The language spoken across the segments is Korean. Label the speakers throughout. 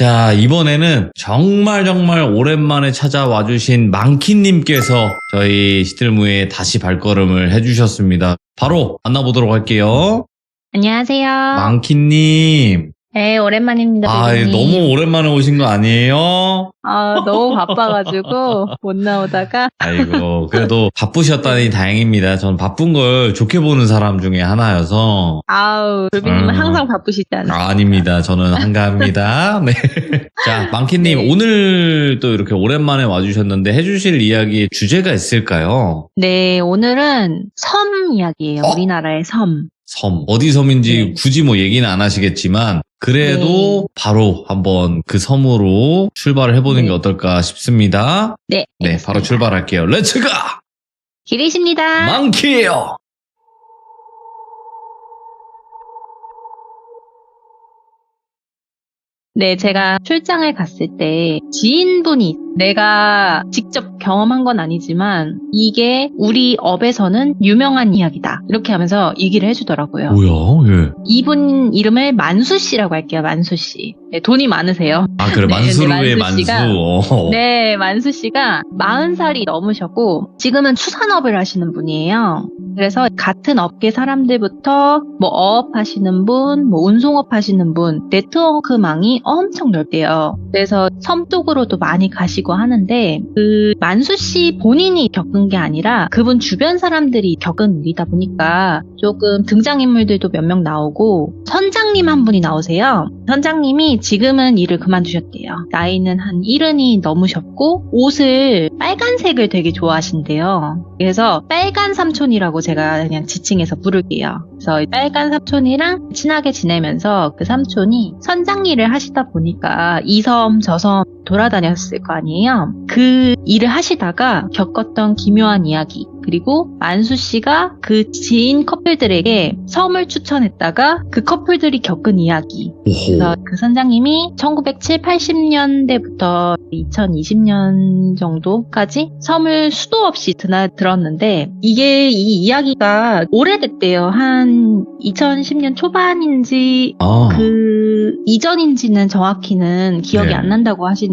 Speaker 1: 자, 이번에는 정말 오랜만에 찾아와 주신 망키님께서 저희 시들무에 다시 발걸음을 해주셨습니다. 바로 만나보도록 할게요.
Speaker 2: 안녕하세요.
Speaker 1: 망키님.
Speaker 2: 네, 오랜만입니다.
Speaker 1: 너무 오랜만에 오신 거 아니에요?
Speaker 2: 너무 바빠가지고 못 나오다가.
Speaker 1: 아이고, 그래도 바쁘셨다니 다행입니다. 전 바쁜 걸 좋게 보는 사람 중에 하나여서.
Speaker 2: 돌비님은 항상 바쁘시잖아요.
Speaker 1: 아닙니다. 저는 한가합니다. 네. 자, 망키님,
Speaker 2: 네.
Speaker 1: 오늘 또 이렇게 오랜만에 와주셨는데 해주실 이야기의 주제가 있을까요?
Speaker 2: 네, 오늘은 섬 이야기예요. 우리나라의 섬.
Speaker 1: 섬. 어디 섬인지
Speaker 2: 네.
Speaker 1: 굳이 뭐 얘기는 안 하시겠지만, 그래도
Speaker 2: 네.
Speaker 1: 바로 한번 그 섬으로 출발을 해보는
Speaker 2: 네.
Speaker 1: 게 어떨까 싶습니다.
Speaker 2: 네.
Speaker 1: 네, 바로 출발할게요. 렛츠가!
Speaker 2: 기리십니다.
Speaker 1: 망키예요!
Speaker 2: 네, 제가 출장을 갔을 때 지인분이 내가 직접 경험한 건 아니지만 이게 우리 업에서는 유명한 이야기다. 이렇게 하면서 얘기를 해주더라고요.
Speaker 1: 뭐야? 예.
Speaker 2: 이분 이름을 만수 씨라고 할게요. 만수 씨. 네, 돈이 많으세요.
Speaker 1: 그래,
Speaker 2: 네,
Speaker 1: 만수르의
Speaker 2: 만수 씨가,
Speaker 1: 만수.
Speaker 2: 네, 만수 씨가 40살이 넘으셨고 지금은 수산업을 하시는 분이에요. 그래서 같은 업계 사람들부터 뭐 어업 하시는 분, 뭐 운송업 하시는 분, 네트워크망이 엄청 넓대요. 그래서 섬 쪽으로도 많이 가시고 하는데 그 만수 씨 본인이 겪은 게 아니라 그분 주변 사람들이 겪은 일이다 보니까 조금 등장인물들도 몇 명 나오고 선장님 한 분이 나오세요. 선장님이 지금은 일을 그만두셨대요. 나이는 한 70이 넘으셨고 옷을 빨간색을 되게 좋아하신대요. 그래서 빨간 삼촌이라고 제가 그냥 지칭해서 부를게요. 그래서 빨간 삼촌이랑 친하게 지내면서 그 삼촌이 선장 일을 하시다 보니까 이 섬 저 섬 돌아다녔을 거 아니에요. 그 일을 하시다가 겪었던 기묘한 이야기, 그리고 만수 씨가 그 지인 커플들에게 섬을 추천했다가 그 커플들이 겪은 이야기. 그래서 그 선장님이 1970, 80년대부터 2020년 정도까지 섬을 수도 없이 드나들었는데 이게 이 이야기가 오래됐대요. 한 2010년 초반인지 그 이전인지는 정확히는 기억이 안 난다고 하시는데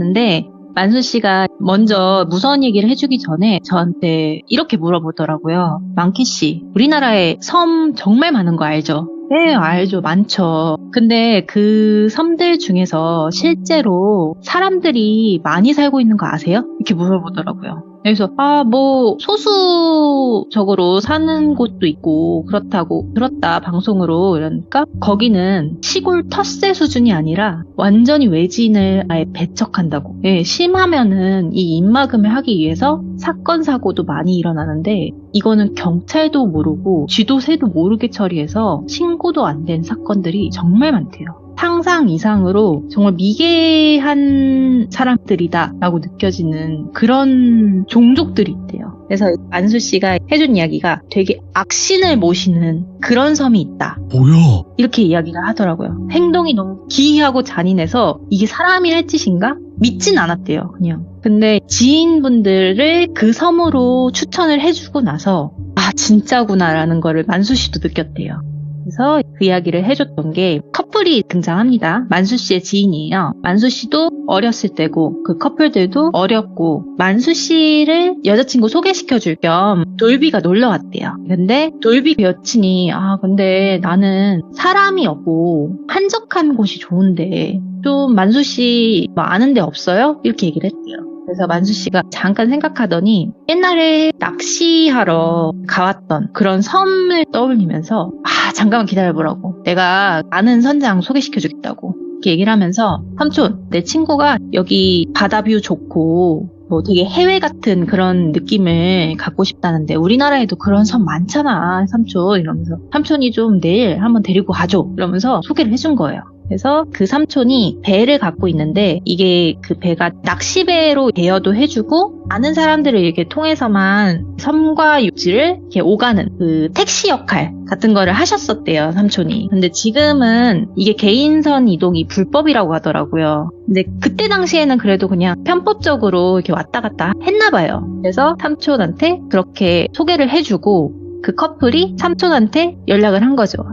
Speaker 2: 만수 씨가 먼저 무서운 얘기를 해주기 전에 저한테 이렇게 물어보더라고요. 망키 씨, 우리나라에 섬 정말 많은 거 알죠? 네, 알죠. 많죠. 근데 그 섬들 중에서 실제로 사람들이 많이 살고 있는 거 아세요? 이렇게 물어보더라고요. 그래서 뭐 소수적으로 사는 곳도 있고 그렇다고 들었다 방송으로. 이러니까 거기는 시골 텃세 수준이 아니라 완전히 외지인을 아예 배척한다고. 예, 심하면은 이 입막음을 하기 위해서 사건 사고도 많이 일어나는데 이거는 경찰도 모르고 쥐도새도 모르게 처리해서 신고도 안 된 사건들이 정말 많대요. 상상 이상으로 정말 미개한 사람들이다 라고 느껴지는 그런 종족들이 있대요. 그래서 만수 씨가 해준 이야기가 되게 악신을 모시는 그런 섬이 있다.
Speaker 1: 뭐야?
Speaker 2: 이렇게 이야기를 하더라고요. 행동이 너무 기이하고 잔인해서 이게 사람이 할 짓인가? 믿진 않았대요, 그냥. 근데 지인분들을 그 섬으로 추천을 해주고 나서 진짜구나라는 거를 만수 씨도 느꼈대요. 그래서 그 이야기를 해줬던 게 커플이 등장합니다. 만수 씨의 지인이에요. 만수 씨도 어렸을 때고 그 커플들도 어렸고 만수 씨를 여자친구 소개시켜줄 겸 돌비가 놀러 왔대요. 근데 돌비 여친이 근데 나는 사람이 없고 한적한 곳이 좋은데 좀 만수 씨 뭐 아는 데 없어요? 이렇게 얘기를 했대요. 그래서 만수 씨가 잠깐 생각하더니 옛날에 낚시하러 가왔던 그런 섬을 떠올리면서 잠깐만 기다려보라고. 내가 아는 선장 소개시켜주겠다고. 이렇게 얘기를 하면서 삼촌, 내 친구가 여기 바다뷰 좋고 뭐 되게 해외 같은 그런 느낌을 갖고 싶다는데 우리나라에도 그런 섬 많잖아 삼촌. 이러면서 삼촌이 좀 내일 한번 데리고 가줘. 이러면서 소개를 해준 거예요. 그래서 그 삼촌이 배를 갖고 있는데 이게 그 배가 낚시배로 대여도 해주고 아는 사람들을 이렇게 통해서만 섬과 육지를 이렇게 오가는 그 택시 역할 같은 거를 하셨었대요, 삼촌이. 근데 지금은 이게 개인선 이동이 불법이라고 하더라고요. 근데 그때 당시에는 그래도 그냥 편법적으로 이렇게 왔다 갔다 했나 봐요. 그래서 삼촌한테 그렇게 소개를 해주고 그 커플이 삼촌한테 연락을 한 거죠.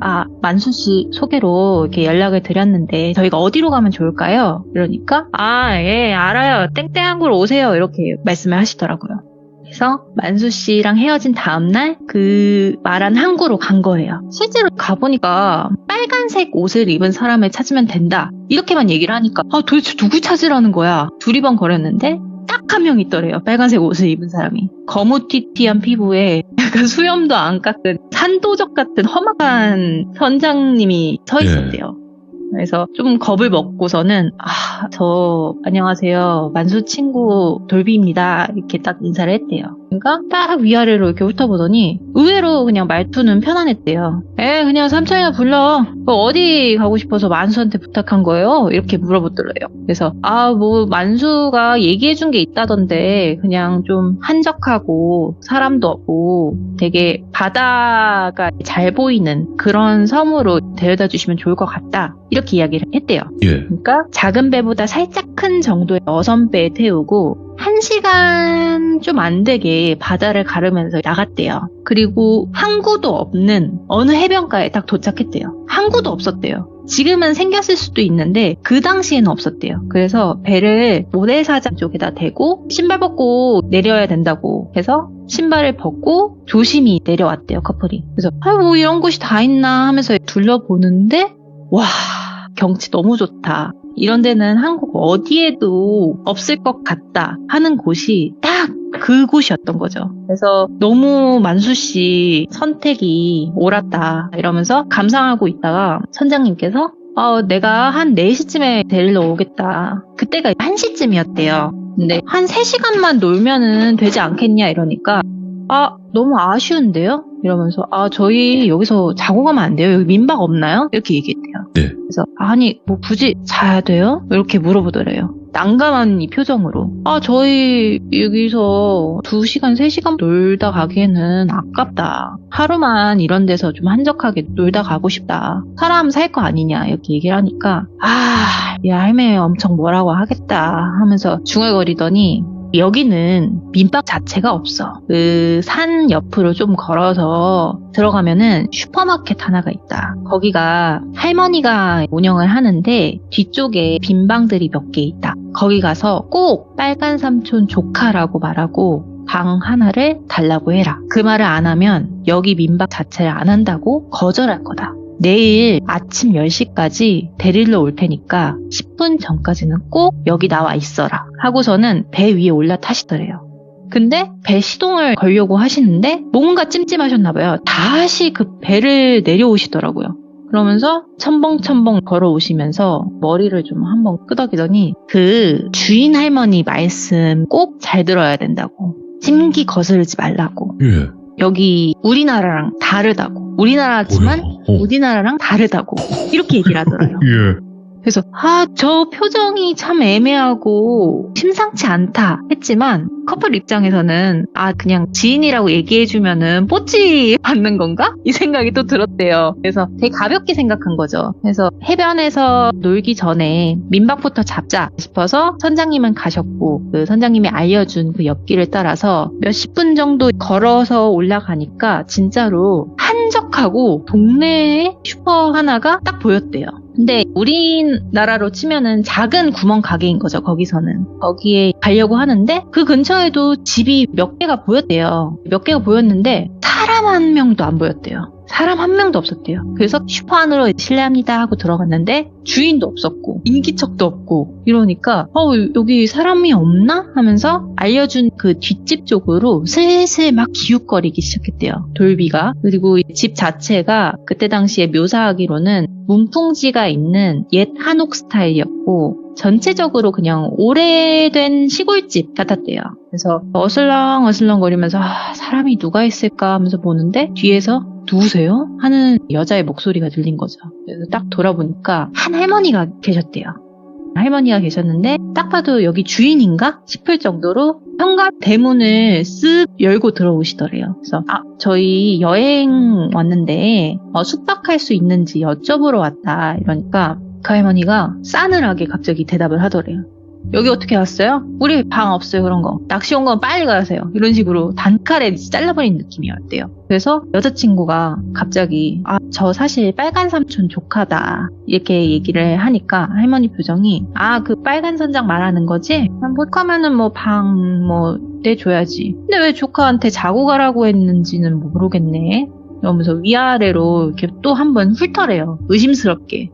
Speaker 2: 만수 씨 소개로 이렇게 연락을 드렸는데 저희가 어디로 가면 좋을까요? 이러니까 예, 알아요. 땡땡한 곳으로 오세요. 이렇게 말씀을 하시더라고요. 그래서 만수 씨랑 헤어진 다음날 그 말한 항구로 간 거예요. 실제로 가보니까 빨간색 옷을 입은 사람을 찾으면 된다. 이렇게만 얘기를 하니까 도대체 누구 찾으라는 거야. 두리번거렸는데 딱 한 명 있더래요. 빨간색 옷을 입은 사람이. 거무튀튀한 피부에 약간 수염도 안 깎은 산도적 같은 험악한 선장님이 서 있었대요. 그래서 좀 겁을 먹고서는 안녕하세요. 만수 친구 돌비입니다. 이렇게 딱 인사를 했대요. 그러니까 딱 위아래로 이렇게 훑어보더니 의외로 그냥 말투는 편안했대요. 그냥 삼촌이나 불러. 어디 가고 싶어서 만수한테 부탁한 거예요? 이렇게 물어보더래요. 그래서 만수가 얘기해준 게 있다던데 그냥 좀 한적하고 사람도 없고 되게 바다가 잘 보이는 그런 섬으로 데려다 주시면 좋을 것 같다. 이렇게 이야기를 했대요. 그러니까 작은 배보다 살짝 큰 정도의 어선배에 태우고 1시간 좀 안 되게 바다를 가르면서 나갔대요. 그리고 항구도 없는 어느 해변가에 딱 도착했대요. 항구도 없었대요. 지금은 생겼을 수도 있는데 그 당시에는 없었대요. 그래서 배를 모래사장 쪽에다 대고 신발 벗고 내려야 된다고 해서 신발을 벗고 조심히 내려왔대요, 커플이. 그래서 뭐 이런 곳이 다 있나 하면서 둘러보는데 와, 경치 너무 좋다. 이런 데는 한국 어디에도 없을 것 같다 하는 곳이 딱 그곳이었던 거죠. 그래서 너무 만수 씨 선택이 옳았다 이러면서 감상하고 있다가 선장님께서 내가 한 4시쯤에 데리러 오겠다. 그때가 1시쯤이었대요. 근데 한 3시간만 놀면은 되지 않겠냐 이러니까 너무 아쉬운데요? 이러면서 저희 여기서 자고 가면 안 돼요? 여기 민박 없나요? 이렇게 얘기했대요.
Speaker 1: 네.
Speaker 2: 그래서 뭐 굳이 자야 돼요? 이렇게 물어보더래요. 난감한 이 표정으로. 저희 여기서 2시간, 3시간 놀다 가기에는 아깝다. 하루만 이런 데서 좀 한적하게 놀다 가고 싶다. 사람 살 거 아니냐 이렇게 얘기를 하니까 이 할매 엄청 뭐라고 하겠다 하면서 중얼거리더니 여기는 민박 자체가 없어. 그 산 옆으로 좀 걸어서 들어가면은 슈퍼마켓 하나가 있다. 거기가 할머니가 운영을 하는데 뒤쪽에 빈방들이 몇 개 있다. 거기 가서 꼭 빨간 삼촌 조카라고 말하고 방 하나를 달라고 해라. 그 말을 안 하면 여기 민박 자체를 안 한다고 거절할 거다. 내일 아침 10시까지 데리러 올 테니까 10분 전까지는 꼭 여기 나와 있어라 하고서는 배 위에 올라타시더래요. 근데 배 시동을 걸려고 하시는데 뭔가 찜찜하셨나봐요. 다시 그 배를 내려오시더라고요. 그러면서 첨벙첨벙 걸어오시면서 머리를 좀 한번 끄덕이더니 그 주인 할머니 말씀 꼭 잘 들어야 된다고. 심기 거스르지 말라고. 여기 우리나라랑 다르다고. 우리나라지만 우리나라랑 다르다고. 이렇게 얘기를 하더라고요. 그래서 저 표정이 참 애매하고 심상치 않다 했지만 커플 입장에서는 그냥 지인이라고 얘기해주면은 뽀찌 받는 건가? 이 생각이 또 들었대요. 그래서 되게 가볍게 생각한 거죠. 그래서 해변에서 놀기 전에 민박부터 잡자 싶어서 선장님은 가셨고 그 선장님이 알려준 그 옆길을 따라서 몇십 분 정도 걸어서 올라가니까 진짜로 한적하고 동네에 슈퍼 하나가 딱 보였대요. 근데 우리나라로 치면은 작은 구멍 가게인 거죠. 거기서는. 거기에 가려고 하는데 그 근처에도 집이 몇 개가 보였대요. 몇 개가 보였는데 사람 한 명도 안 보였대요. 사람 한 명도 없었대요. 그래서 슈퍼 안으로 실례합니다 하고 들어갔는데 주인도 없었고 인기척도 없고 이러니까 여기 사람이 없나? 하면서 알려준 그 뒷집 쪽으로 슬슬 막 기웃거리기 시작했대요. 돌비가. 그리고 집 자체가 그때 당시에 묘사하기로는 문풍지가 있는 옛 한옥 스타일이었고 전체적으로 그냥 오래된 시골집 같았대요. 그래서 어슬렁어슬렁 거리면서 사람이 누가 있을까 하면서 보는데 뒤에서 누구세요? 하는 여자의 목소리가 들린 거죠. 그래서 딱 돌아보니까 한 할머니가 계셨대요. 할머니가 계셨는데 딱 봐도 여기 주인인가 싶을 정도로 현관 대문을 쓱 열고 들어오시더래요. 그래서 저희 여행 왔는데 숙박할 수 있는지 여쭤보러 왔다 이러니까 그 할머니가 싸늘하게 갑자기 대답을 하더래요. 여기 어떻게 왔어요? 우리 방 없어요. 그런 거. 낚시 온 건 빨리 가세요. 이런 식으로 단칼에 잘라버린 느낌이었대요. 그래서 여자친구가 갑자기 저 사실 빨간 삼촌 조카다 이렇게 얘기를 하니까 할머니 표정이 그 빨간 선장 말하는 거지? 못 가면은 뭐 방 내줘야지. 근데 왜 조카한테 자고 가라고 했는지는 모르겠네. 이러면서 위아래로 이렇게 또 한 번 훑어래요. 의심스럽게.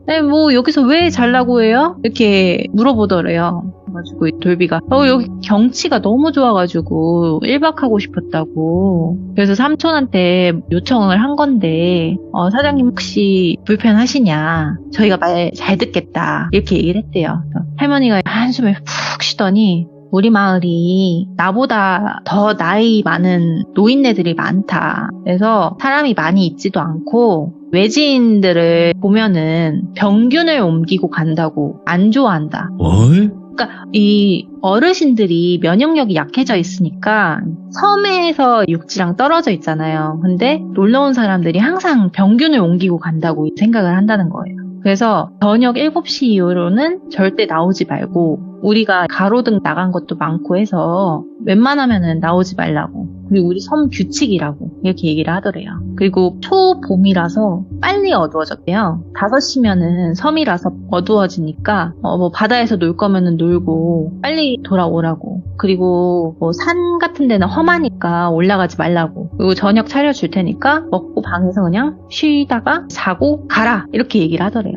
Speaker 2: 여기서 왜 잘라고 해요? 이렇게 물어보더래요. 그래가지고 돌비가 여기 경치가 너무 좋아가지고 1박 하고 싶었다고. 그래서 삼촌한테 요청을 한 건데 사장님 혹시 불편하시냐? 저희가 말 잘 듣겠다. 이렇게 얘기를 했대요. 할머니가 한숨을 푹 쉬더니 우리 마을이 나보다 더 나이 많은 노인네들이 많다. 그래서 사람이 많이 있지도 않고 외지인들을 보면은 병균을 옮기고 간다고 안 좋아한다.
Speaker 1: 뭘?
Speaker 2: 그러니까 이 어르신들이 면역력이 약해져 있으니까 섬에서 육지랑 떨어져 있잖아요. 근데 놀러 온 사람들이 항상 병균을 옮기고 간다고 생각을 한다는 거예요. 그래서 저녁 7시 이후로는 절대 나오지 말고 우리가 가로등 나간 것도 많고 해서 웬만하면은 나오지 말라고. 그리고 우리 섬 규칙이라고 이렇게 얘기를 하더래요. 그리고 초봄이라서 빨리 어두워졌대요. 5시면은 섬이라서 어두워지니까 바다에서 놀 거면은 놀고 빨리 돌아오라고. 그리고 산 같은 데는 험하니까 올라가지 말라고. 그리고 저녁 차려줄 테니까 먹고 방에서 그냥 쉬다가 자고 가라 이렇게 얘기를 하더래요.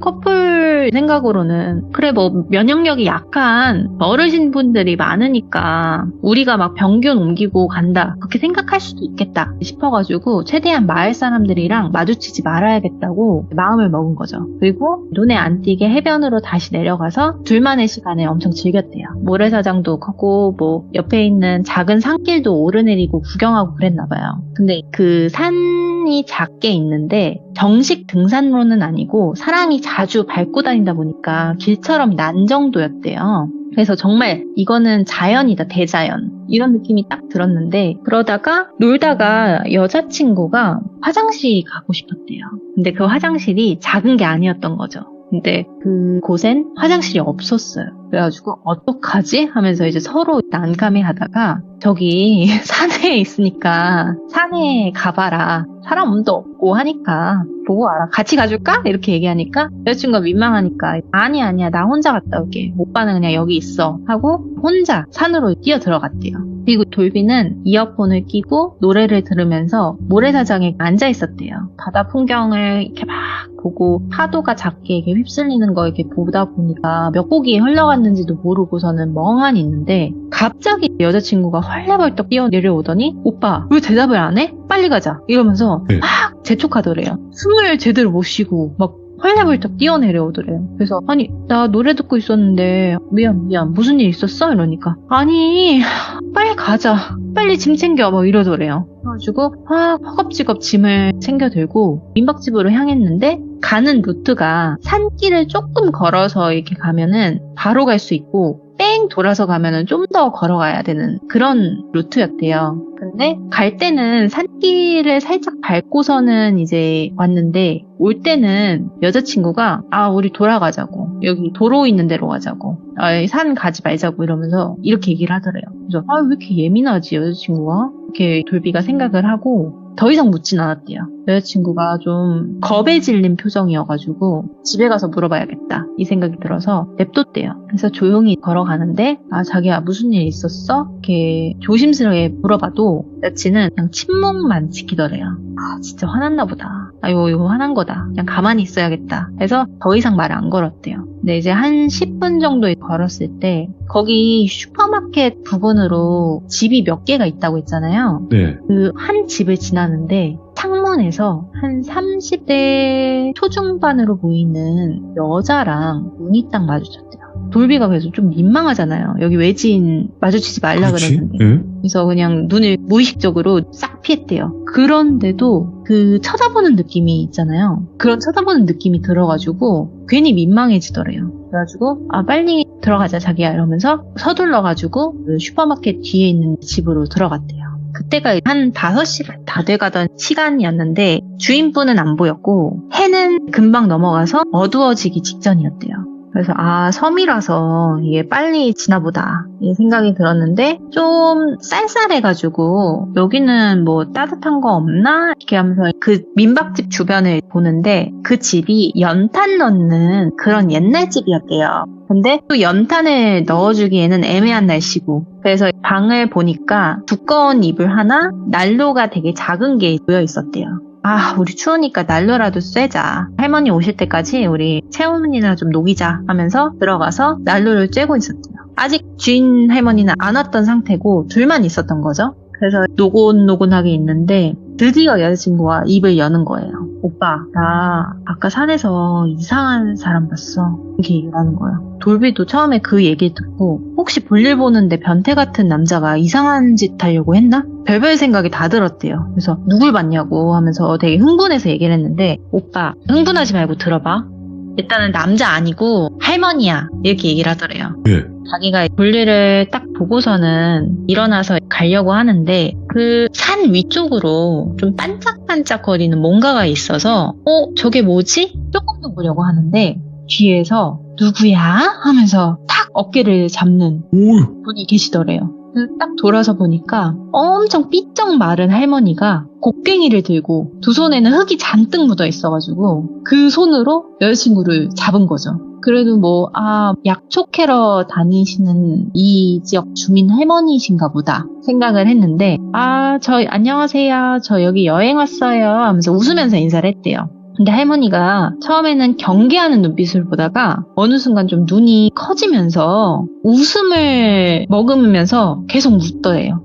Speaker 2: 커플 생각으로는 그래 면역력이 약한 어르신분들이 많으니까 우리가 막 병균 옮기고 간다 그렇게 생각할 수도 있겠다 싶어가지고 최대한 마을 사람들이랑 마주치지 말아야겠다고 마음을 먹은 거죠. 그리고 눈에 안 띄게 해변으로 다시 내려가서 둘만의 시간을 엄청 즐겼대요. 모래사장도 걷고 옆에 있는 작은 산길도 오르내리고 구경하고 그랬나 봐요. 근데 그 산이 작게 있는데 정식 등산로는 아니고 사람이 자주 밟고 다니다 보니까 길처럼 난 정도였대요. 그래서 정말 이거는 자연이다, 대자연. 이런 느낌이 딱 들었는데 그러다가 놀다가 여자친구가 화장실 가고 싶었대요. 근데 그 화장실이 작은 게 아니었던 거죠. 근데 그곳엔 화장실이 없었어요. 그래가지고 어떡하지? 하면서 이제 서로 난감해 하다가 저기 산에 있으니까 산에 가봐라. 사람도 없고 하니까 보고 와라. 같이 가줄까? 이렇게 얘기하니까 여자친구가 민망하니까 아니야 나 혼자 갔다 올게. 오빠는 그냥 여기 있어 하고 혼자 산으로 뛰어 들어갔대요. 그리고 돌비는 이어폰을 끼고 노래를 들으면서 모래사장에 앉아 있었대요. 바다 풍경을 이렇게 막 보고 파도가 작게 이렇게 휩쓸리는 거 이렇게 보다 보니까 몇 곡이 흘러갔는지도 모르고서는 멍하니 있는데 갑자기 여자친구가 헐레벌떡 뛰어 내려오더니 오빠 왜 대답을 안 해? 빨리 가자 이러면서 막 재촉하더래요. 숨을 제대로 못 쉬고 막 헐레벌떡 뛰어내려오더래요. 그래서 아니 나 노래 듣고 있었는데 미안 무슨 일 있었어? 이러니까 아니 빨리 가자 빨리 짐 챙겨 이러더래요. 그래가지고 허겁지겁 짐을 챙겨 들고 민박집으로 향했는데 가는 루트가 산길을 조금 걸어서 이렇게 가면은 바로 갈 수 있고 뺑 돌아서 가면은 좀 더 걸어가야 되는 그런 루트였대요. 근데 갈 때는 산길을 살짝 밟고서는 이제 왔는데 올 때는 여자친구가 우리 돌아가자고 여기 도로 있는 데로 가자고 산 가지 말자고 이러면서 이렇게 얘기를 하더래요. 그래서 왜 이렇게 예민하지 여자친구가? 이렇게 돌비가 생각을 하고 더 이상 묻진 않았대요. 여자친구가 좀 겁에 질린 표정이어가지고 집에 가서 물어봐야겠다 이 생각이 들어서 냅뒀대요. 그래서 조용히 걸어가는데 자기야 무슨 일 있었어? 이렇게 조심스럽게 물어봐도 여친은 그냥 침묵만 지키더래요. 진짜 화났나 보다. 이거 화난 거다. 그냥 가만히 있어야겠다. 그래서 더 이상 말을 안 걸었대요. 근데 이제 한 10분 정도 걸었을 때 거기 슈퍼마켓 부근으로 집이 몇 개가 있다고 했잖아요.
Speaker 1: 네.
Speaker 2: 그 한 집을 지나는데 창문에서 한 30대 초중반으로 보이는 여자랑 눈이 딱 마주쳤대요. 돌비가 그래서 좀 민망하잖아요. 여기 외지인 마주치지 말라 그랬는데. 그래서 그냥 눈을 무의식적으로 싹 피했대요. 그런데도 그 쳐다보는 느낌이 있잖아요. 그런 쳐다보는 느낌이 들어가지고 괜히 민망해지더래요. 그래가지고 빨리 들어가자 자기야 이러면서 서둘러가지고 그 슈퍼마켓 뒤에 있는 집으로 들어갔대요. 그때가 한 5시가 다 돼가던 시간이었는데 주인분은 안 보였고 해는 금방 넘어가서 어두워지기 직전이었대요. 그래서 섬이라서 이게 빨리 지나보다 이 생각이 들었는데 좀 쌀쌀해가지고 여기는 뭐 따뜻한 거 없나? 이렇게 하면서 그 민박집 주변을 보는데 그 집이 연탄 넣는 그런 옛날 집이었대요. 근데 또 연탄을 넣어주기에는 애매한 날씨고 그래서 방을 보니까 두꺼운 이불 하나, 난로가 되게 작은 게 놓여 있었대요. 우리 추우니까 난로라도 쐬자. 할머니 오실 때까지 우리 체험이나 좀 녹이자 하면서 들어가서 난로를 쬐고 있었대요. 아직 주인 할머니는 안 왔던 상태고 둘만 있었던 거죠. 그래서 노곤노곤하게 있는데 드디어 여자친구가 입을 여는 거예요. 오빠, 나 아까 산에서 이상한 사람 봤어. 이렇게 얘기를 하는 거예요. 돌비도 처음에 그 얘기 듣고 혹시 볼일 보는데 변태 같은 남자가 이상한 짓 하려고 했나? 별별 생각이 다 들었대요. 그래서 누굴 봤냐고 하면서 되게 흥분해서 얘기를 했는데 오빠, 흥분하지 말고 들어봐. 일단은 남자 아니고 할머니야. 이렇게 얘기를 하더래요.
Speaker 1: 예.
Speaker 2: 자기가 볼일을 딱 보고서는 일어나서 가려고 하는데 그 산 위쪽으로 좀 반짝반짝거리는 뭔가가 있어서 저게 뭐지? 조금 더 보려고 하는데 뒤에서 누구야? 하면서 탁 어깨를 잡는 분이 계시더래요. 딱 돌아서 보니까 엄청 삐쩍 마른 할머니가 곡괭이를 들고 두 손에는 흙이 잔뜩 묻어 있어가지고 그 손으로 여자친구를 잡은 거죠. 그래도 약초 캐러 다니시는 이 지역 주민 할머니신가 보다 생각을 했는데 안녕하세요. 저 여기 여행 왔어요 하면서 웃으면서 인사를 했대요. 근데 할머니가 처음에는 경계하는 눈빛을 보다가 어느 순간 좀 눈이 커지면서 웃음을 머금으면서 계속 묻더래요.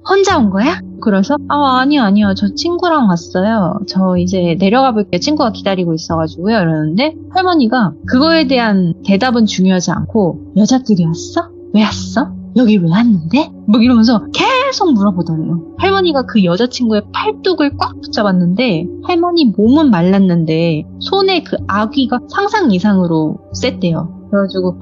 Speaker 2: 혼자 온 거야? 그래서 아니요. 저 친구랑 왔어요. 저 이제 내려가 볼게요. 친구가 기다리고 있어가지고요. 이러는데 할머니가 그거에 대한 대답은 중요하지 않고 여자끼리 왔어? 왜 왔어? 여기 왜 왔는데? 이러면서 계속 물어보더래요. 할머니가 그 여자친구의 팔뚝을 꽉 붙잡았는데 할머니 몸은 말랐는데 손에 그 아귀가 상상 이상으로 셌대요. 그래가지고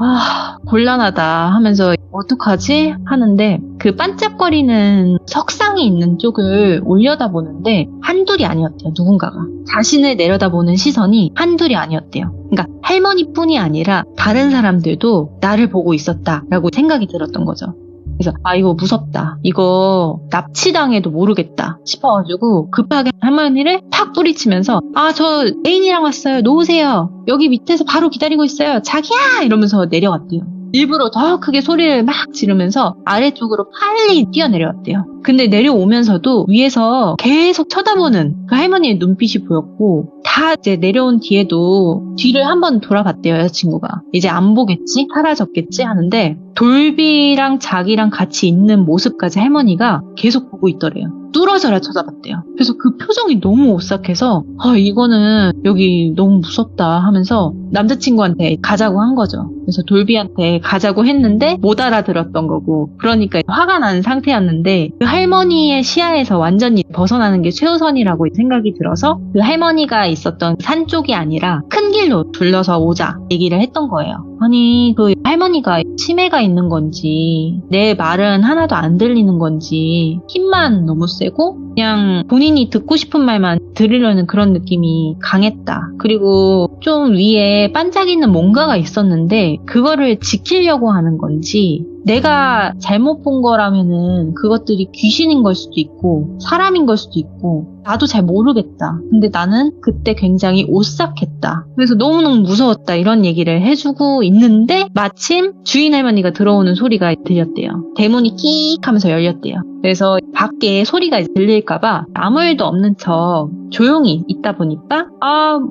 Speaker 2: 곤란하다 하면서 어떡하지? 하는데 그 반짝거리는 석상이 있는 쪽을 올려다보는데 한둘이 아니었대요. 누군가가. 자신을 내려다보는 시선이 한둘이 아니었대요. 그러니까 할머니뿐이 아니라 다른 사람들도 나를 보고 있었다라고 생각이 들었던 거죠. 그래서 이거 무섭다. 이거 납치당해도 모르겠다 싶어가지고 급하게 할머니를 탁 뿌리치면서 저 애인이랑 왔어요. 놓으세요. 여기 밑에서 바로 기다리고 있어요. 자기야! 이러면서 내려갔대요. 일부러 더 크게 소리를 막 지르면서 아래쪽으로 빨리 뛰어내려왔대요. 근데 내려오면서도 위에서 계속 쳐다보는 그 할머니의 눈빛이 보였고 다 이제 내려온 뒤에도 뒤를 한번 돌아봤대요. 여자친구가. 이제 안 보겠지? 사라졌겠지? 하는데 돌비랑 자기랑 같이 있는 모습까지 할머니가 계속 보고 있더래요. 뚫어져라 쳐다봤대요. 그래서 그 표정이 너무 오싹해서 이거는 여기 너무 무섭다 하면서 남자친구한테 가자고 한 거죠. 그래서 돌비한테 가자고 했는데 못 알아들었던 거고 그러니까 화가 난 상태였는데 그 할머니의 시야에서 완전히 벗어나는 게 최우선이라고 생각이 들어서 그 할머니가 있었던 산 쪽이 아니라 큰 길로 둘러서 오자 얘기를 했던 거예요. 아니 그 할머니가 치매가 있는 건지 내 말은 하나도 안 들리는 건지 힘만 너무 세고 그냥 본인이 듣고 싶은 말만 들으려는 그런 느낌이 강했다. 그리고 좀 위에 반짝이는 뭔가가 있었는데 그거를 지키려고 하는 건지 내가 잘못 본 거라면은 그것들이 귀신인 걸 수도 있고 사람인 걸 수도 있고 나도 잘 모르겠다. 근데 나는 그때 굉장히 오싹했다. 그래서 너무너무 무서웠다 이런 얘기를 해주고 있는데 마침 주인 할머니가 들어오는 소리가 들렸대요. 대문이 끽 하면서 열렸대요. 그래서 밖에 소리가 들릴까봐 아무 일도 없는 척 조용히 있다 보니까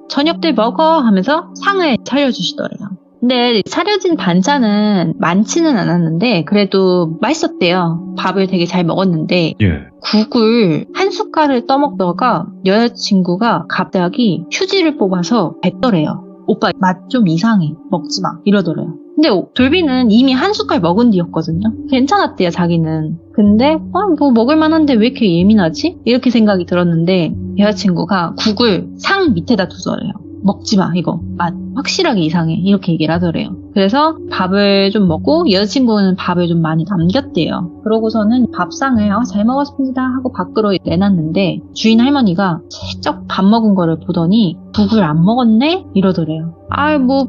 Speaker 2: 저녁들 먹어 하면서 상을 차려주시더래요. 근데 차려진 반찬은 많지는 않았는데 그래도 맛있었대요. 밥을 되게 잘 먹었는데 국을 한 숟갈을 떠먹다가 여자친구가 갑자기 휴지를 뽑아서 뱉더래요. 오빠 맛 좀 이상해. 먹지 마. 이러더래요. 근데 돌비는 이미 한 숟갈 먹은 뒤였거든요. 괜찮았대요, 자기는. 근데 뭐 먹을만한데 왜 이렇게 예민하지? 이렇게 생각이 들었는데 여자친구가 국을 상 밑에다 두더래요. 먹지 마, 이거. 맛 확실하게 이상해. 이렇게 얘기를 하더래요. 그래서 밥을 좀 먹고 여자친구는 밥을 좀 많이 남겼대요. 그러고서는 밥상을 잘 먹었습니다 하고 밖으로 내놨는데 주인 할머니가 슬쩍 밥 먹은 거를 보더니 국을 안 먹었네? 이러더래요.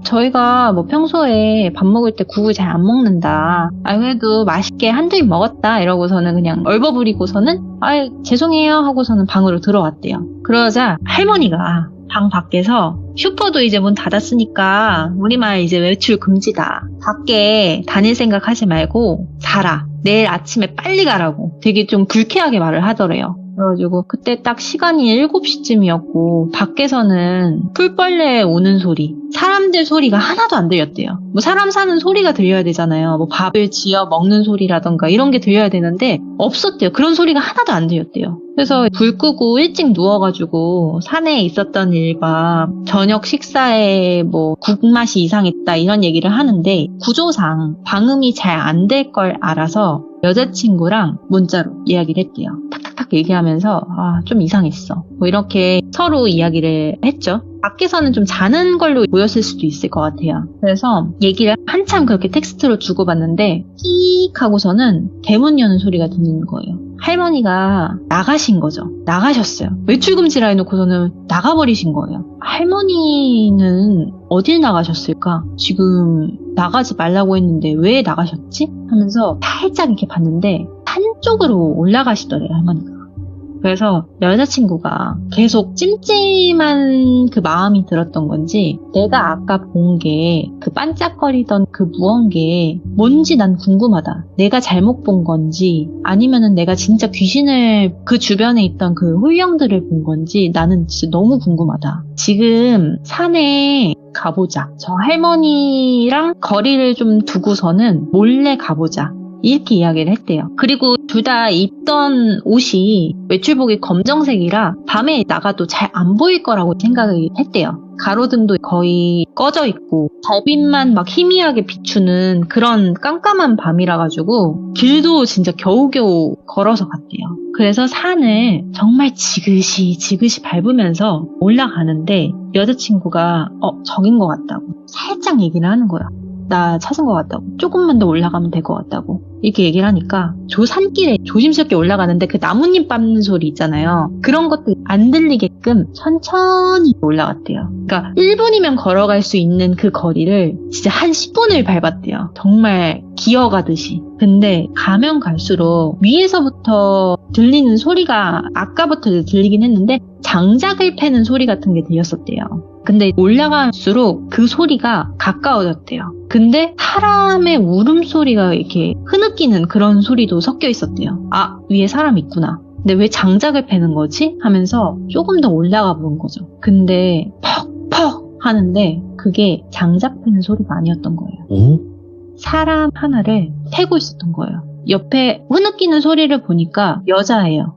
Speaker 2: 저희가 평소에 밥 먹을 때 국을 잘 안 먹는다. 그래도 맛있게 한두 입 먹었다. 이러고서는 그냥 얼버무리고서는 죄송해요 하고서는 방으로 들어왔대요. 그러자 할머니가 방 밖에서 슈퍼도 이제 문 닫았으니까 우리말 이제 외출 금지다. 밖에 다닐 생각 하지 말고 자라. 내일 아침에 빨리 가라고 되게 좀 불쾌하게 말을 하더래요. 그래가지고 그때 딱 시간이 7시쯤이었고 밖에서는 풀벌레 우는 소리, 사람들 소리가 하나도 안 들렸대요. 사람 사는 소리가 들려야 되잖아요. 밥을 지어 먹는 소리라던가 이런 게 들려야 되는데 없었대요. 그런 소리가 하나도 안 들렸대요. 그래서 불 끄고 일찍 누워가지고 산에 있었던 일과 저녁 식사에 국맛이 이상했다 이런 얘기를 하는데 구조상 방음이 잘 안 될 걸 알아서 여자친구랑 문자로 이야기를 했대요. 탁탁탁 얘기하면서 좀 이상했어. 이렇게 서로 이야기를 했죠. 밖에서는 좀 자는 걸로 보였을 수도 있을 것 같아요. 그래서 얘기를 한참 그렇게 텍스트로 주고받는데 끼익 하고서는 대문 여는 소리가 들리는 거예요. 할머니가 나가신 거죠. 나가셨어요. 외출금지라 해놓고서는 나가버리신 거예요. 할머니는 어딜 나가셨을까? 지금 나가지 말라고 했는데 왜 나가셨지? 하면서 살짝 이렇게 봤는데 산 쪽으로 올라가시더래요, 할머니가. 그래서 여자친구가 계속 찜찜한 그 마음이 들었던 건지 내가 아까 본 게 그 반짝거리던 그 무언게 뭔지 난 궁금하다. 내가 잘못 본 건지 아니면은 내가 진짜 귀신을 그 주변에 있던 그 홀령들을 본 건지 나는 진짜 너무 궁금하다. 지금 산에 가보자. 저 할머니랑 거리를 좀 두고서는 몰래 가보자. 이렇게 이야기를 했대요. 그리고 둘 다 입던 옷이 외출복이 검정색이라 밤에 나가도 잘 안 보일 거라고 생각을 했대요. 가로등도 거의 꺼져 있고 달빛만 희미하게 비추는 그런 깜깜한 밤이라 가지고 길도 진짜 겨우겨우 걸어서 갔대요. 그래서 산을 정말 지그시 밟으면서 올라가는데 여자친구가 저긴 것 같다고 살짝 얘기를 하는 거야. 나 찾은 것 같다고. 조금만 더 올라가면 될 것 같다고. 이렇게 얘기를 하니까 저 산길에 조심스럽게 올라가는데 그 나뭇잎 밟는 소리 있잖아요. 그런 것도 안 들리게끔 천천히 올라갔대요. 그러니까 1분이면 걸어갈 수 있는 그 거리를 진짜 한 10분을 밟았대요. 정말 기어가듯이. 근데 가면 갈수록 위에서부터 들리는 소리가 아까부터 들리긴 했는데 장작을 패는 소리 같은 게 들렸었대요. 근데 올라갈수록 그 소리가 가까워졌대요. 근데 사람의 울음소리가 이렇게 흐느끼는 그런 소리도 섞여 있었대요. 위에 사람 있구나. 근데 왜 장작을 패는 거지? 하면서 조금 더 올라가 본 거죠. 근데 퍽퍽 하는데 그게 장작 패는 소리가 아니었던 거예요. 사람 하나를 패고 있었던 거예요. 옆에 흐느끼는 소리를 보니까 여자예요.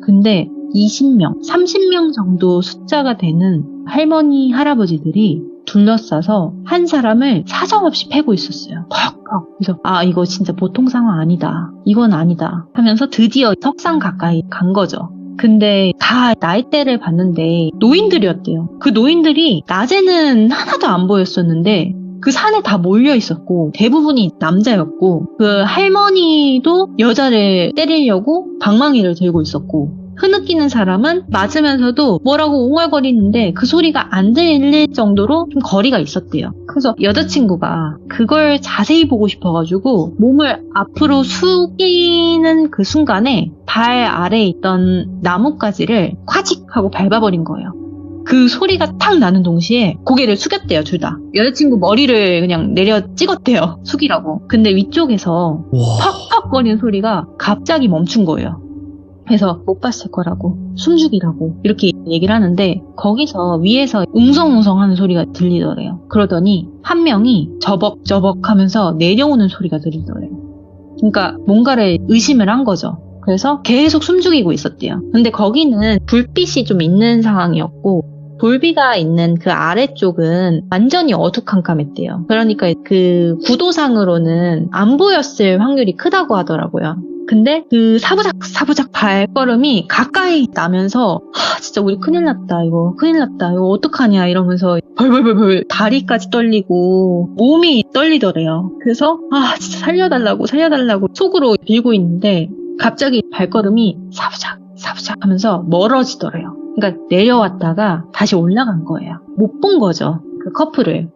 Speaker 2: 근데 20명, 30명 정도 숫자가 되는 할머니, 할아버지들이 둘러싸서 한 사람을 사정없이 패고 있었어요. 퍽퍽. 그래서 이거 진짜 보통 상황 아니다. 이건 아니다. 하면서 드디어 석상 가까이 간 거죠. 근데 다 나이대를 봤는데 노인들이었대요. 그 노인들이 낮에는 하나도 안 보였었는데 그 산에 다 몰려 있었고 대부분이 남자였고 그 할머니도 여자를 때리려고 방망이를 들고 있었고 흐느끼는 사람은 맞으면서도 뭐라고 옹알거리는데 그 소리가 안 들릴 정도로 좀 거리가 있었대요. 그래서 여자친구가 그걸 자세히 보고 싶어가지고 몸을 앞으로 숙이는 그 순간에 발 아래에 있던 나뭇가지를 콱직 하고 밟아버린 거예요. 그 소리가 탁 나는 동시에 고개를 숙였대요, 둘 다. 여자친구 머리를 그냥 내려 찍었대요, 숙이라고. 근데 위쪽에서 퍽퍽거리는 소리가 갑자기 멈춘 거예요. 그래서 못 봤을 거라고, 숨죽이라고 이렇게 얘기를 하는데 거기서 위에서 웅성웅성 하는 소리가 들리더래요. 그러더니 한 명이 저벅저벅 하면서 내려오는 소리가 들리더래요. 그러니까 뭔가를 의심을 한 거죠. 그래서 계속 숨죽이고 있었대요. 근데 거기는 불빛이 좀 있는 상황이었고 돌비가 있는 그 아래쪽은 완전히 어두컴컴했대요. 그러니까 그 구도상으로는 안 보였을 확률이 크다고 하더라고요. 근데 그 사부작 발걸음이 가까이 나면서 진짜 우리 큰일 났다 이거 어떡하냐 이러면서 벌벌벌 다리까지 떨리고 몸이 떨리더래요. 그래서 진짜 살려달라고 속으로 빌고 있는데 갑자기 발걸음이 사부작 하면서 멀어지더래요. 그러니까 내려왔다가 다시 올라간 거예요. 못 본 거죠. 그 커플을.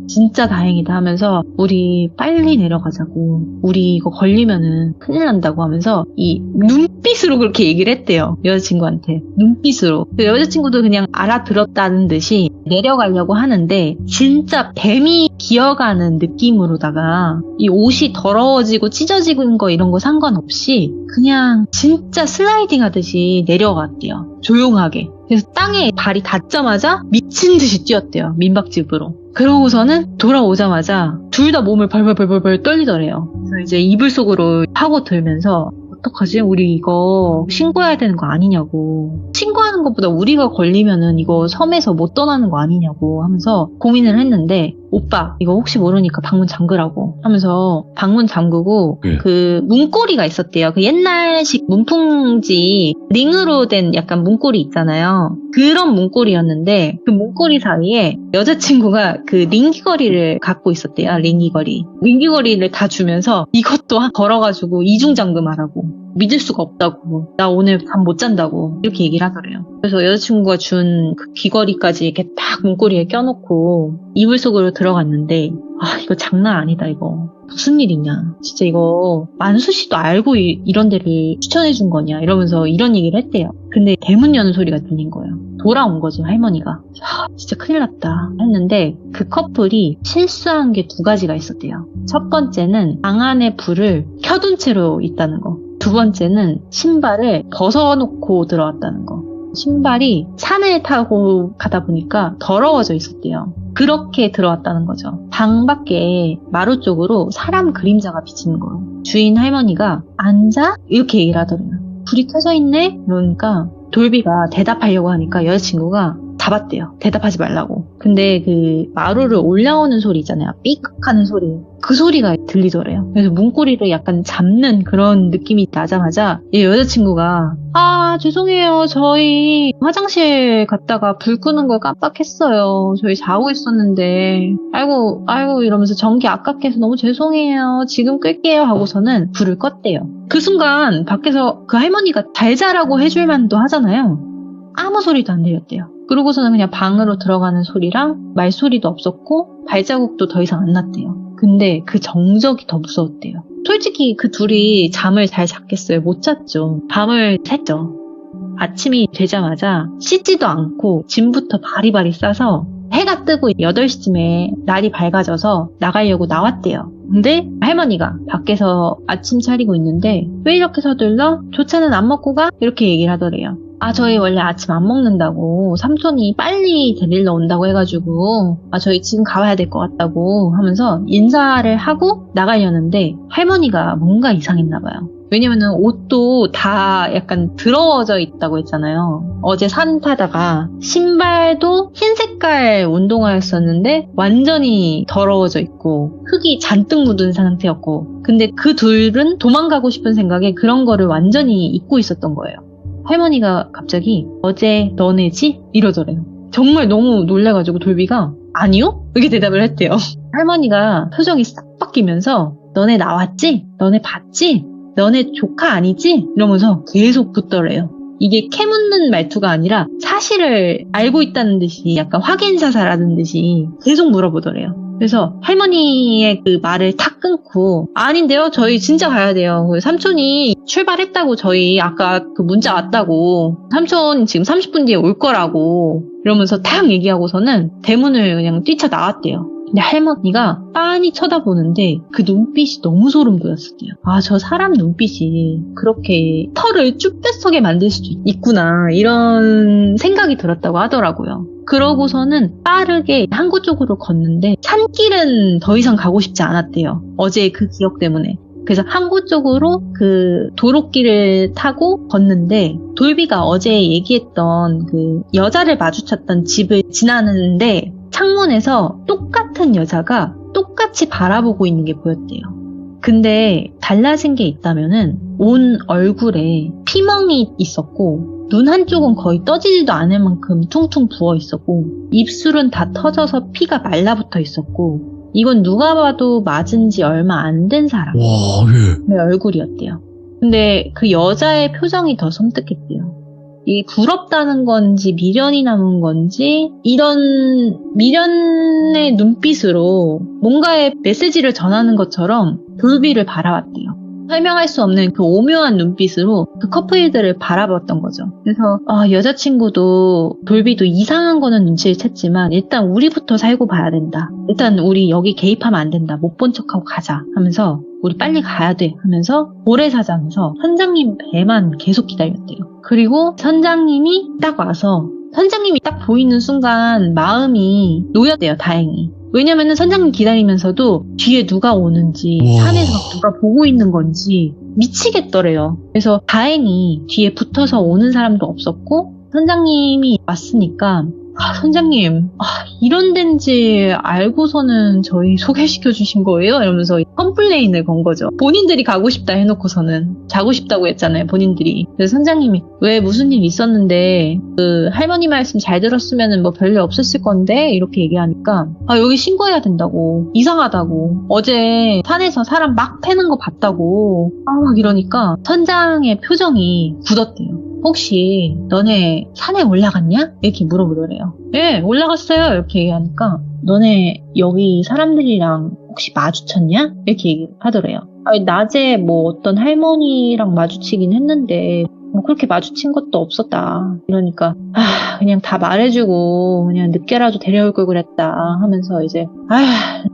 Speaker 2: 진짜 다행이다 하면서 우리 빨리 내려가자고. 우리 이거 걸리면은 큰일 난다고 하면서 이 눈빛으로 그렇게 얘기를 했대요. 여자친구한테. 눈빛으로. 여자친구도 그냥 알아들었다는 듯이 내려가려고 하는데 진짜 뱀이 기어가는 느낌으로다가 이 옷이 더러워지고 찢어지는 거 이런 거 상관없이 그냥 진짜 슬라이딩 하듯이 내려갔대요. 조용하게. 그래서 땅에 발이 닿자마자 미친 듯이 뛰었대요. 민박집으로. 그러고서는 돌아오자마자 둘 다 몸을 벌벌 떨리더래요. 그래서 이제 이불 속으로 파고들면서 어떡하지? 우리 이거 신고해야 되는 거 아니냐고. 신고하는 것보다 우리가 걸리면은 이거 섬에서 못 떠나는 거 아니냐고 하면서 고민을 했는데 오빠 이거 혹시 모르니까 방문 잠그라고 하면서 방문 잠그고 그 문고리가 있었대요. 그 옛날식 문풍지 링으로 된 약간 문고리 있잖아요. 그런 문고리였는데 그 문고리 사이에 여자친구가 그 링귀걸이를 갖고 있었대요. 링귀걸이를 다 주면서 이것도 걸어가지고 이중잠금하라고. 믿을 수가 없다고. 나 오늘 잠 못 잔다고. 이렇게 얘기를 하더래요. 그래서 여자친구가 준 그 귀걸이까지 이렇게 딱 문고리에 껴놓고 이불 속으로 들어갔는데 이거 장난 아니다 이거. 무슨 일이냐. 진짜 이거 만수 씨도 알고 이런 데를 추천해준 거냐 이러면서 이런 얘기를 했대요. 근데 대문 여는 소리가 들린 거예요. 돌아온 거죠 할머니가. 진짜 큰일 났다 했는데 그 커플이 실수한 게 2가지가 있었대요. 첫 번째는 방 안에 불을 켜둔 채로 있다는 거. 2번째는 신발을 벗어놓고 들어왔다는 거. 신발이 산을 타고 가다 보니까 더러워져 있었대요. 그렇게 들어왔다는 거죠. 방 밖에 마루 쪽으로 사람 그림자가 비치는 거예요. 주인 할머니가 앉아? 이렇게 얘기를 하더래요. 불이 켜져 있네? 그러니까 돌비가 대답하려고 하니까 여자친구가 잡았대요. 대답하지 말라고. 근데 그 마루를 올라오는 소리 있잖아요. 삐걱하는 소리. 그 소리가 들리더래요. 그래서 문고리를 약간 잡는 그런 느낌이 나자마자 이 여자친구가 죄송해요. 저희 화장실 갔다가 불 끄는 걸 깜빡했어요. 저희 자고 있었는데 아이고 이러면서 전기 아깝게 해서 너무 죄송해요. 지금 끌게요 하고서는 불을 껐대요. 그 순간 밖에서 그 할머니가 잘 자라고 해줄 만도 하잖아요. 아무 소리도 안 들렸대요. 그러고서는 그냥 방으로 들어가는 소리랑 말소리도 없었고 발자국도 더 이상 안 났대요. 근데 그 정적이 더 무서웠대요. 솔직히 그 둘이 잠을 잘 잤겠어요? 못 잤죠. 밤을 샜죠. 아침이 되자마자 씻지도 않고 짐부터 바리바리 싸서 해가 뜨고 8시쯤에 날이 밝아져서 나가려고 나왔대요. 근데 할머니가 밖에서 아침 차리고 있는데 왜 이렇게 서둘러? 조차는 안 먹고 가? 이렇게 얘기를 하더래요. 저희 원래 아침 안 먹는다고 삼촌이 빨리 데리러 온다고 해가지고 저희 지금 가봐야 될 것 같다고 하면서 인사를 하고 나가려는데 할머니가 뭔가 이상했나 봐요. 왜냐면은 옷도 다 약간 더러워져 있다고 했잖아요. 어제 산 타다가 신발도 흰 색깔 운동화였었는데 완전히 더러워져 있고 흙이 잔뜩 묻은 상태였고 근데 그 둘은 도망가고 싶은 생각에 그런 거를 완전히 잊고 있었던 거예요. 할머니가 갑자기 어제 너네지? 이러더래요. 정말 너무 놀라가지고 돌비가 아니요? 이렇게 대답을 했대요. 할머니가 표정이 싹 바뀌면서 너네 나왔지? 너네 봤지? 너네 조카 아니지? 이러면서 계속 붙더래요. 이게 캐묻는 말투가 아니라 사실을 알고 있다는 듯이 약간 확인사살하는 듯이 계속 물어보더래요. 그래서 할머니의 그 말을 탁 끊고 아닌데요? 저희 진짜 가야 돼요. 삼촌이 출발했다고 저희 아까 그 문자 왔다고 삼촌 지금 30분 뒤에 올 거라고 이러면서 탁 얘기하고서는 대문을 그냥 뛰쳐나왔대요. 근데 할머니가 빤히 쳐다보는데 그 눈빛이 너무 소름 돋았었대요. 저 사람 눈빛이 그렇게 털을 쭈뼛하게 만들 수도 있구나 이런 생각이 들었다고 하더라고요. 그러고서는 빠르게 항구 쪽으로 걷는데 산길은 더 이상 가고 싶지 않았대요. 어제 그 기억 때문에. 그래서 항구 쪽으로 그 도로길을 타고 걷는데 돌비가 어제 얘기했던 그 여자를 마주쳤던 집을 지나는데 창문에서 똑같은 여자가 똑같이 바라보고 있는 게 보였대요. 근데 달라진 게 있다면은 온 얼굴에 피멍이 있었고 눈 한쪽은 거의 떠지지도 않을 만큼 퉁퉁 부어 있었고 입술은 다 터져서 피가 말라붙어 있었고 이건 누가 봐도 맞은 지 얼마 안 된 사람의
Speaker 1: 와, 예.
Speaker 2: 얼굴이었대요. 근데 그 여자의 표정이 더 섬뜩했대요. 이 부럽다는 건지 미련이 남은 건지 이런 미련의 눈빛으로 뭔가의 메시지를 전하는 것처럼 돌비를 바라봤대요. 설명할 수 없는 그 오묘한 눈빛으로 그 커플들을 바라봤던 거죠. 그래서 여자친구도 돌비도 이상한 거는 눈치를 챘지만 일단 우리부터 살고 봐야 된다. 일단 우리 여기 개입하면 안 된다. 못 본 척하고 가자 하면서 우리 빨리 가야 돼 하면서 모래사장에서 선장님 배만 계속 기다렸대요. 그리고 선장님이 딱 와서 선장님이 딱 보이는 순간 마음이 놓였대요. 다행히. 왜냐면은 선장님 기다리면서도 뒤에 누가 오는지
Speaker 1: 우와.
Speaker 2: 산에서 막 누가 보고 있는 건지 미치겠더래요. 그래서 다행히 뒤에 붙어서 오는 사람도 없었고 선장님이 왔으니까 선장님 이런 데인지 알고서는 저희 소개시켜 주신 거예요? 이러면서 컴플레인을 건 거죠. 본인들이 가고 싶다 해놓고서는 자고 싶다고 했잖아요. 본인들이. 그래서 선장님이 왜 무슨 일 있었는데 그 할머니 말씀 잘 들었으면 뭐 별일 없었을 건데 이렇게 얘기하니까 여기 신고해야 된다고 이상하다고 어제 산에서 사람 막 패는 거 봤다고 막 이러니까 선장의 표정이 굳었대요. 혹시 너네 산에 올라갔냐? 이렇게 물어보더래요. 예, 올라갔어요. 이렇게 얘기하니까 너네 여기 사람들이랑 혹시 마주쳤냐? 이렇게 얘기하더래요. 낮에 뭐 어떤 할머니랑 마주치긴 했는데 그렇게 마주친 것도 없었다. 이러니까 그냥 다 말해주고 그냥 늦게라도 데려올 걸 그랬다 하면서 이제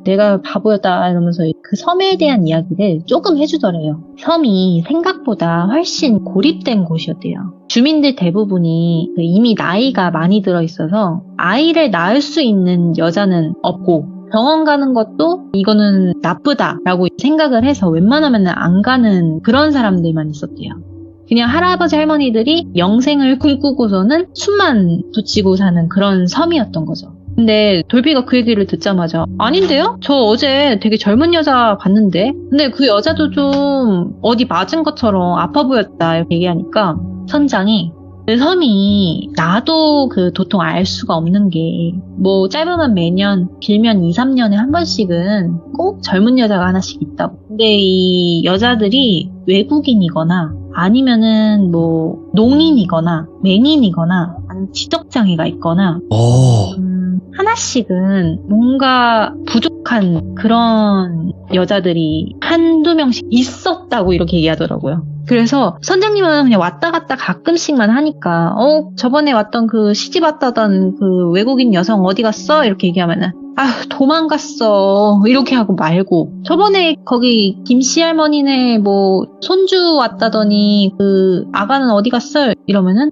Speaker 2: 내가 바보였다 이러면서 그 섬에 대한 이야기를 조금 해주더래요. 섬이 생각보다 훨씬 고립된 곳이었대요. 주민들 대부분이 이미 나이가 많이 들어있어서 아이를 낳을 수 있는 여자는 없고 병원 가는 것도 이거는 나쁘다라고 생각을 해서 웬만하면 안 가는 그런 사람들만 있었대요. 그냥 할아버지 할머니들이 영생을 꿈꾸고서는 숨만 붙이고 사는 그런 섬이었던 거죠. 근데 돌비가 그 얘기를 듣자마자 아닌데요? 저 어제 되게 젊은 여자 봤는데 근데 그 여자도 좀 어디 맞은 것처럼 아파 보였다 이렇게 얘기하니까 선장이 그 섬이 나도 그 도통 알 수가 없는 게 뭐 짧으면 매년 길면 2, 3년에 한 번씩은 꼭 젊은 여자가 하나씩 있다고. 근데 이 여자들이 외국인이거나 아니면은 뭐 농인이거나 맹인이거나 아니면 지적장애가 있거나 하나씩은 뭔가 부족한 그런 여자들이 한두 명씩 있었다고 이렇게 얘기하더라고요. 그래서 선장님은 그냥 왔다 갔다 가끔씩만 하니까 저번에 왔던 그 시집 왔다던 그 외국인 여성 어디 갔어? 이렇게 얘기하면은 도망갔어 이렇게 하고 말고 저번에 거기 김씨 할머니네 뭐 손주 왔다더니 그 아가는 어디 갔어? 이러면은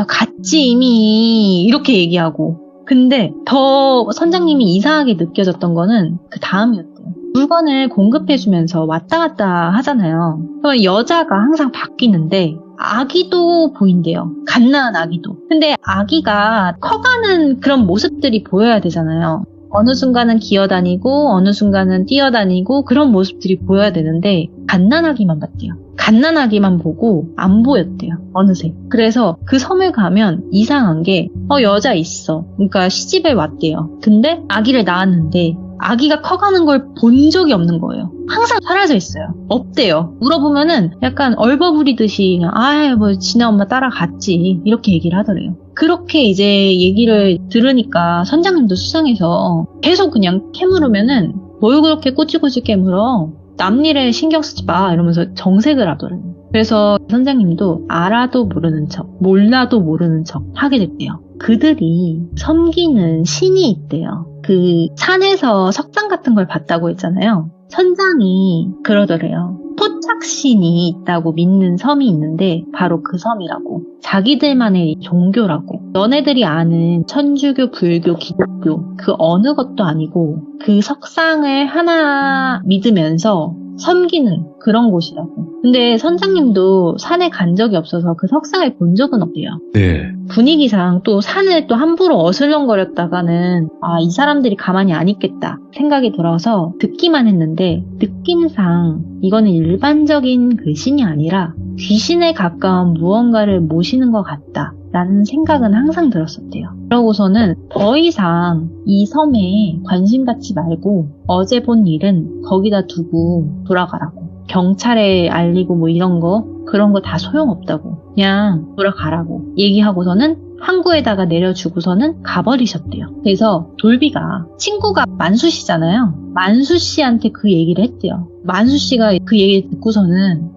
Speaker 2: 갔지 이미 이렇게 얘기하고 근데 더 선장님이 이상하게 느껴졌던 거는 그 다음이었대요. 물건을 공급해주면서 왔다 갔다 하잖아요. 그럼 여자가 항상 바뀌는데 아기도 보인대요. 갓난아기 아기도. 근데 아기가 커가는 그런 모습들이 보여야 되잖아요. 어느 순간은 기어다니고 어느 순간은 뛰어다니고 그런 모습들이 보여야 되는데 갓난아기만 봤대요. 갓난아기만 보고 안 보였대요. 어느새. 그래서 그 섬에 가면 이상한 게 여자 있어. 그러니까 시집에 왔대요. 근데 아기를 낳았는데 아기가 커가는 걸 본 적이 없는 거예요. 항상 사라져 있어요. 없대요. 물어보면은 약간 얼버무리듯이 그냥 뭐 지네 엄마 따라갔지 이렇게 얘기를 하더래요. 그렇게 이제 얘기를 들으니까 선장님도 수상해서 계속 그냥 캐물으면은 뭘 그렇게 꼬치꼬치 깨물어. 남 일에 신경 쓰지 마 이러면서 정색을 하더래요. 그래서 선장님도 알아도 모르는 척, 몰라도 모르는 척 하게 됐대요. 그들이 섬기는 신이 있대요. 그 산에서 석상 같은 걸 봤다고 했잖아요. 선장이 그러더래요. 토착신이 있다고 믿는 섬이 있는데 바로 그 섬이라고. 자기들만의 종교라고. 너네들이 아는 천주교, 불교, 기독교 그 어느 것도 아니고 그 석상을 하나 믿으면서 섬기는 그런 곳이라고. 근데 선장님도 산에 간 적이 없어서 그 석상을 본 적은 없대요.
Speaker 1: 네.
Speaker 2: 분위기상 또 산을 또 함부로 어슬렁거렸다가는 이 사람들이 가만히 안 있겠다 생각이 들어서 듣기만 했는데 느낌상 이거는 일반적인 그 신이 아니라 귀신에 가까운 무언가를 모시는 것 같다 라는 생각은 항상 들었었대요. 그러고서는 더 이상 이 섬에 관심 갖지 말고 어제 본 일은 거기다 두고 돌아가라고. 경찰에 알리고 뭐 이런 거 그런 거 다 소용없다고 그냥 돌아가라고 얘기하고서는 항구에다가 내려주고서는 가버리셨대요. 그래서 돌비가 친구가 만수 씨잖아요. 만수 씨한테 그 얘기를 했대요. 만수 씨가 그 얘기를 듣고서는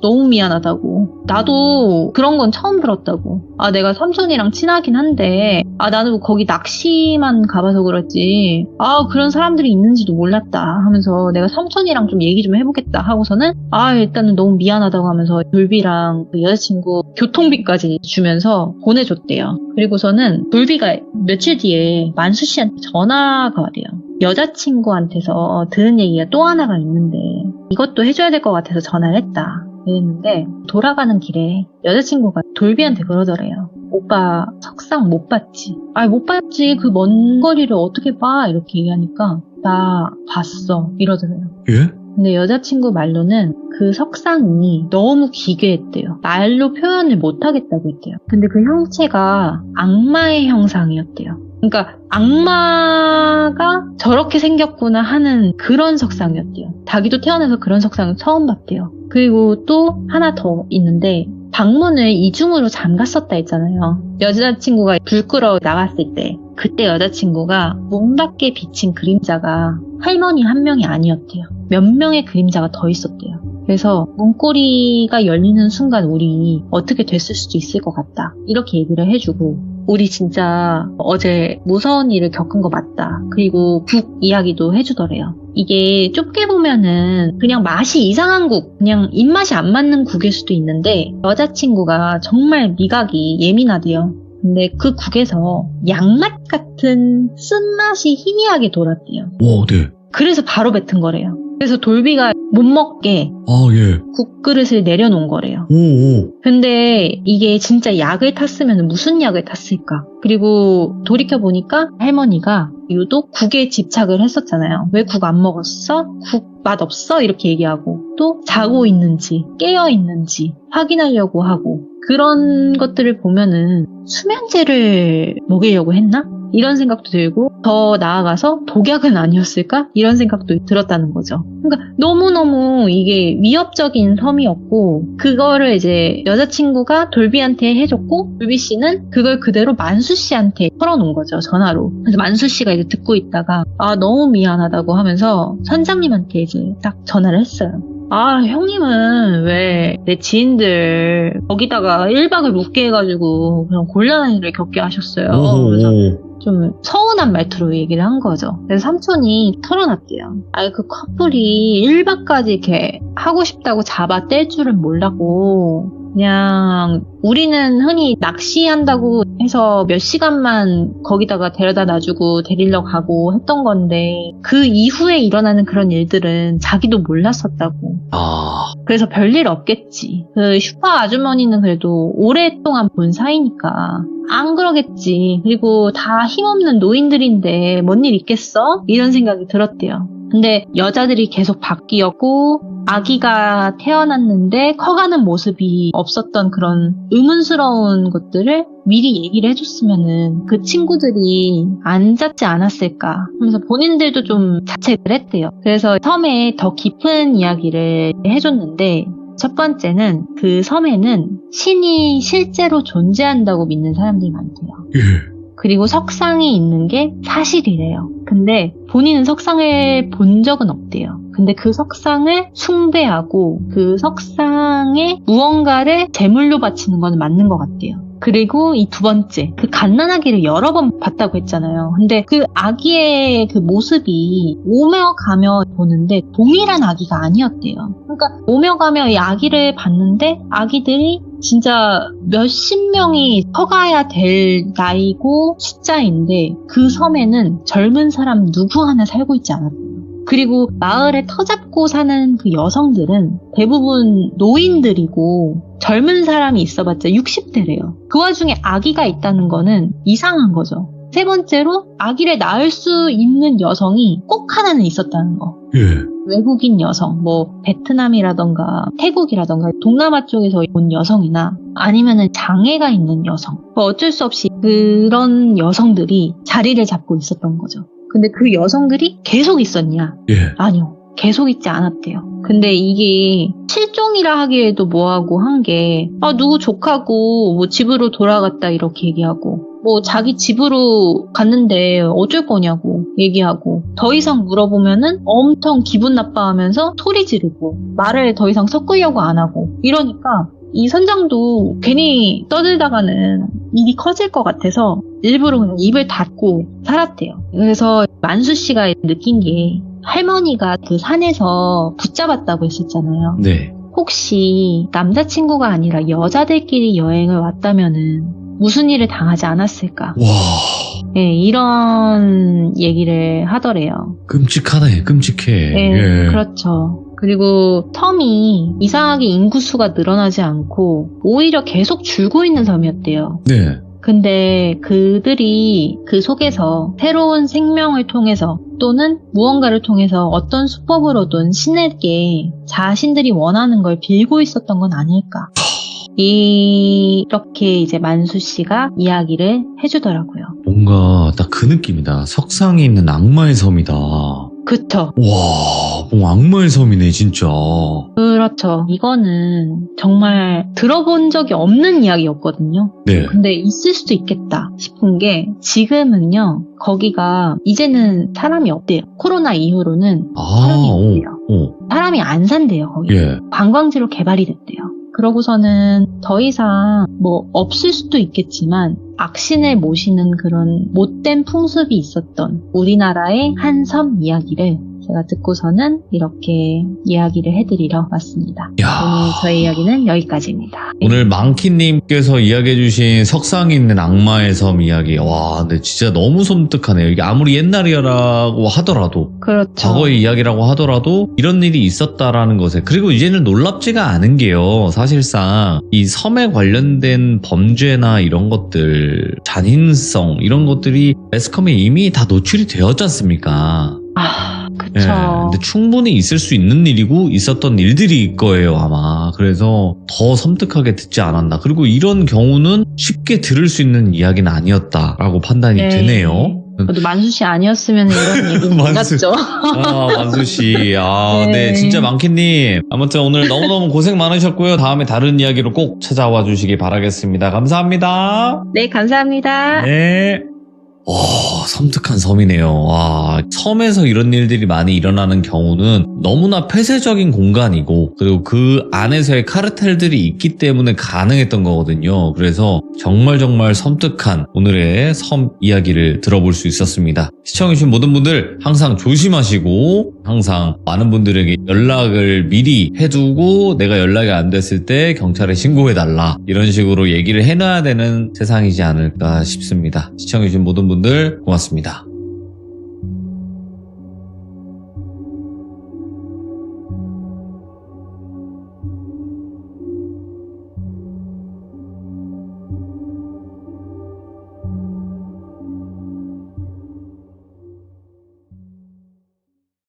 Speaker 2: 너무 미안하다고. 나도 그런 건 처음 들었다고. 내가 삼촌이랑 친하긴 한데, 나는 거기 낚시만 가봐서 그렇지. 그런 사람들이 있는지도 몰랐다 하면서 내가 삼촌이랑 좀 얘기 좀 해보겠다 하고서는, 일단은 너무 미안하다고 하면서 돌비랑 그 여자친구 교통비까지 주면서 보내줬대요. 그리고서는 돌비가 며칠 뒤에 만수 씨한테 전화가 와대요. 여자친구한테서 들은 얘기가 또 하나가 있는데 이것도 해줘야 될 것 같아서 전화를 했다 그랬는데 돌아가는 길에 여자친구가 돌비한테 그러더래요. 오빠 석상 못 봤지? 못 봤지. 그 먼 거리를 어떻게 봐? 이렇게 얘기하니까 나 봤어 이러더래요.
Speaker 1: 예?
Speaker 2: 근데 여자친구 말로는 그 석상이 너무 기괴했대요. 말로 표현을 못하겠다고 했대요. 근데 그 형체가 악마의 형상이었대요. 그러니까 악마가 저렇게 생겼구나 하는 그런 석상이었대요. 자기도 태어나서 그런 석상을 처음 봤대요. 그리고 또 하나 더 있는데 방문을 이중으로 잠갔었다 했잖아요. 여자친구가 불 끄러 나갔을 때 그때 여자친구가 문 밖에 비친 그림자가 할머니 한 명이 아니었대요. 몇 명의 그림자가 더 있었대요. 그래서 문고리가 열리는 순간 우리 어떻게 됐을 수도 있을 것 같다. 이렇게 얘기를 해주고 우리 진짜 어제 무서운 일을 겪은 거 맞다. 그리고 국 이야기도 해주더래요. 이게 좁게 보면은 그냥 맛이 이상한 국, 그냥 입맛이 안 맞는 국일 수도 있는데 여자친구가 정말 미각이 예민하대요. 근데 그 국에서 양맛 같은 쓴맛이 희미하게 돌았대요.
Speaker 1: 와, 네.
Speaker 2: 그래서 바로 뱉은 거래요. 그래서 돌비가 못 먹게
Speaker 1: 예.
Speaker 2: 국그릇을 내려놓은 거래요.
Speaker 1: 오.
Speaker 2: 근데 이게 진짜 약을 탔으면 무슨 약을 탔을까? 그리고 돌이켜보니까 할머니가 유독 국에 집착을 했었잖아요. 왜 국 안 먹었어? 국 맛없어? 이렇게 얘기하고 또 자고 있는지 깨어 있는지 확인하려고 하고 그런 것들을 보면은 수면제를 먹이려고 했나? 이런 생각도 들고 더 나아가서 독약은 아니었을까? 이런 생각도 들었다는 거죠. 그러니까 너무너무 이게 위협적인 섬이었고 그거를 이제 여자친구가 돌비한테 해줬고 돌비 씨는 그걸 그대로 만수 씨한테 털어놓은 거죠. 전화로. 그래서 만수 씨가 이제 듣고 있다가 너무 미안하다고 하면서 선장님한테 이제 딱 전화를 했어요. 형님은 왜 내 지인들 거기다가 1박을 묵게 해가지고 그런 곤란한 일을 겪게 하셨어요. 그래서 좀 서운한 말투로 얘기를 한 거죠. 그래서 삼촌이 털어놨대요. 그 커플이 1박까지 이렇게 하고 싶다고 잡아 뗄 줄은 몰랐고 그냥 우리는 흔히 낚시한다고 해서 몇 시간만 거기다가 데려다 놔주고 데리러 가고 했던 건데 그 이후에 일어나는 그런 일들은 자기도 몰랐었다고. 그래서 별일 없겠지. 그 슈퍼 아주머니는 그래도 오랫동안 본 사이니까 안 그러겠지. 그리고 다 힘없는 노인들인데 뭔 일 있겠어? 이런 생각이 들었대요. 근데 여자들이 계속 바뀌었고 아기가 태어났는데 커가는 모습이 없었던 그런 의문스러운 것들을 미리 얘기를 해줬으면은 그 친구들이 안 잤지 않았을까 하면서 본인들도 좀 자책을 했대요. 그래서 섬에 더 깊은 이야기를 해줬는데 첫 번째는 그 섬에는 신이 실제로 존재한다고 믿는 사람들이 많대요. 그리고 석상이 있는 게 사실이래요. 근데 본인은 석상을 본 적은 없대요. 근데 그 석상을 숭배하고 그 석상에 무언가를 제물로 바치는 건 맞는 것 같대요. 그리고 이 두 번째, 그 갓난아기를 여러 번 봤다고 했잖아요. 근데 그 아기의 그 모습이 오며 가며 보는데 동일한 아기가 아니었대요. 그러니까 오며 가며 이 아기를 봤는데 아기들이 진짜 몇십 명이 커가야 될 나이고 숫자인데 그 섬에는 젊은 사람 누구 하나 살고 있지 않았대요. 그리고 마을에 터잡고 사는 그 여성들은 대부분 노인들이고 젊은 사람이 있어봤자 60대래요. 그 와중에 아기가 있다는 거는 이상한 거죠. 세 번째로 아기를 낳을 수 있는 여성이 꼭 하나는 있었다는 거.
Speaker 1: 예.
Speaker 2: 외국인 여성, 뭐 베트남이라던가 태국이라던가 동남아 쪽에서 온 여성이나 아니면은 장애가 있는 여성. 어쩔 수 없이 그런 여성들이 자리를 잡고 있었던 거죠. 근데 그 여성들이 계속 있었냐?
Speaker 1: 예.
Speaker 2: 아니요. 계속 있지 않았대요. 근데 이게 실종이라 하기에도 뭐하고 한 게 누구 조카고 뭐 집으로 돌아갔다 이렇게 얘기하고 뭐 자기 집으로 갔는데 어쩔 거냐고 얘기하고 더 이상 물어보면은 엄청 기분 나빠하면서 소리 지르고 말을 더 이상 섞으려고 안 하고 이러니까 이 선장도 괜히 떠들다가는 일이 커질 것 같아서 일부러 그냥 입을 닫고 살았대요. 그래서 만수 씨가 느낀 게 할머니가 그 산에서 붙잡았다고 했었잖아요.
Speaker 1: 네.
Speaker 2: 혹시 남자친구가 아니라 여자들끼리 여행을 왔다면은 무슨 일을 당하지 않았을까?
Speaker 1: 와.
Speaker 2: 네, 이런 얘기를 하더래요.
Speaker 1: 끔찍하네, 끔찍해.
Speaker 2: 네,
Speaker 1: 예.
Speaker 2: 그렇죠. 그리고 섬이 이상하게 인구수가 늘어나지 않고 오히려 계속 줄고 있는 섬이었대요.
Speaker 1: 네.
Speaker 2: 근데 그들이 그 속에서 새로운 생명을 통해서 또는 무언가를 통해서 어떤 수법으로든 신에게 자신들이 원하는 걸 빌고 있었던 건 아닐까. 이렇게 이제 만수 씨가 이야기를 해주더라고요.
Speaker 1: 뭔가 딱 그 느낌이다. 석상에 있는 악마의 섬이다.
Speaker 2: 그쵸.
Speaker 1: 와, 뭔가 악마의 섬이네, 진짜.
Speaker 2: 그렇죠. 이거는 정말 들어본 적이 없는 이야기였거든요.
Speaker 1: 네.
Speaker 2: 근데 있을 수도 있겠다 싶은 게 지금은요. 거기가 이제는 사람이 없대요. 코로나 이후로는 사람이 없대요. 사람이 안 산대요. 거기.
Speaker 1: 예.
Speaker 2: 관광지로 개발이 됐대요. 그러고서는 더 이상 뭐 없을 수도 있겠지만 악신을 모시는 그런 못된 풍습이 있었던 우리나라의 한 섬 이야기를 제가 듣고서는 이렇게 이야기를 해드리러 왔습니다.
Speaker 1: 야.
Speaker 2: 오늘 저의 이야기는 여기까지입니다.
Speaker 1: 오늘 망키님께서 이야기해주신 석상에 있는 악마의 섬 이야기. 와, 근데 진짜 너무 섬뜩하네요. 이게 아무리 옛날이라고 하더라도,
Speaker 2: 그렇죠.
Speaker 1: 과거의 이야기라고 하더라도 이런 일이 있었다라는 것에, 그리고 이제는 놀랍지가 않은 게요. 사실상 이 섬에 관련된 범죄나 이런 것들, 잔인성 이런 것들이 매스컴에 이미 다 노출이 되었지 않습니까?
Speaker 2: 그쵸.
Speaker 1: 예, 근데 충분히 있을 수 있는 일이고 있었던 일들일 거예요, 아마. 그래서 더 섬뜩하게 듣지 않았나. 그리고 이런 경우는 쉽게 들을 수 있는 이야기는 아니었다라고 판단이 되네요.
Speaker 2: 저도 만수 씨 아니었으면 이런 얘기는 못
Speaker 1: 만수.
Speaker 2: 났죠.
Speaker 1: 만수 씨.
Speaker 2: 네.
Speaker 1: 네, 진짜 망키님. 아무튼 오늘 너무너무 고생 많으셨고요. 다음에 다른 이야기로 꼭 찾아와 주시기 바라겠습니다. 감사합니다.
Speaker 2: 네, 감사합니다.
Speaker 1: 네. 섬뜩한 섬이네요. 와, 섬에서 이런 일들이 많이 일어나는 경우는 너무나 폐쇄적인 공간이고, 그리고 그 안에서의 카르텔들이 있기 때문에 가능했던 거거든요. 그래서 정말 섬뜩한 오늘의 섬 이야기를 들어볼 수 있었습니다. 시청해주신 모든 분들 항상 조심하시고, 항상 많은 분들에게 연락을 미리 해두고, 내가 연락이 안 됐을 때 경찰에 신고해달라. 이런 식으로 얘기를 해놔야 되는 세상이지 않을까 싶습니다. 시청해주신 모든 분들 고맙습니다.